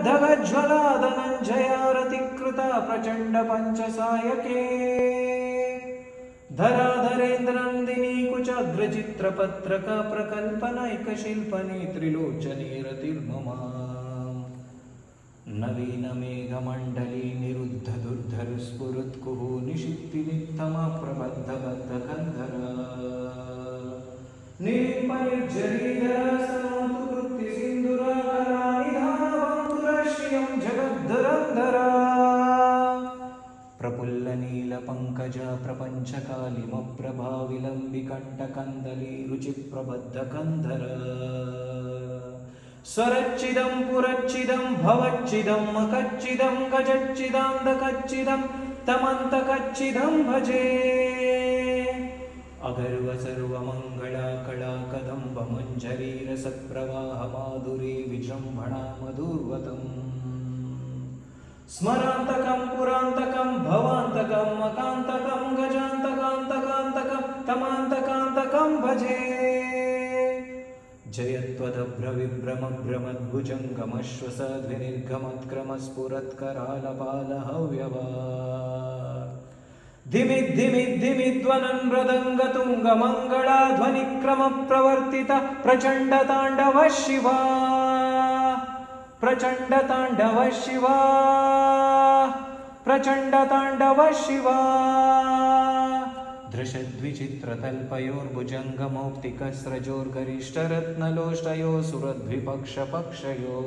धगज्ज्वला धनञ्जयारतिकृता प्रचण्ड पञ्चसायके धराधरेन्द्रनन्दिनी कुचाग्रचित्रपत्रक प्रकल्पनैकशिल्पने त्रिलोचने रतिर्ममा नवीनमेघमण्डली निरुद्ध दुर्धरस्फुरुत्कुः निशिक्तिनित्तमा प्रबद्धबद्धकन्धरा निलिम्पनिर्झरीधरा सनोतु कृत्तिसिन्धुरा कलानिधानवन्तुरश्रियं जगद्धरन्धरा प्रफुल्लनीलपङ्कजा प्रपञ्चकालिमप्रभाविलम्बिकण्ठकन्दली रुचिप्रबद्धकन्धरा स्वरच्चिदं पुरच्चिदं भवच्चिदं मकच्चिदं गजच्चिदान्दकच्चिदं तमन्तकच्चिदं भजे अगर्व सर्वमङ्गला कला कदम्ब मञ्जरी रसप्रवाह माधुरी विजृम्भणा मधुर्वतम् स्मरान्तकं पुरान्तकं भवान्तकं मकान्तकं गजान्तकान्तकान्तकं तमान्तकान्तकं भजे जयत्वदभ्रविभ्रमभ्रमद्भुजङ्गमश्वसद्विनिर्गमत्क्रमस्फुरत्करालपालहव्यवा धिमिद्धिमिद्धिमिद्वनन् मृदङ्गतुङ्गमङ्गला ध्वनिक्रमप्रवर्तित प्रचण्डताण्डव शिवा प्रचण्डताण्डव शिवा प्रचण्डताण्डव शिवा दृशद्विचित्रतल्पयोर्भुजङ्गमौक्तिकस्रजोर्गरिष्ठरत्नलोष्टयो सुरद्विपक्षपक्षयो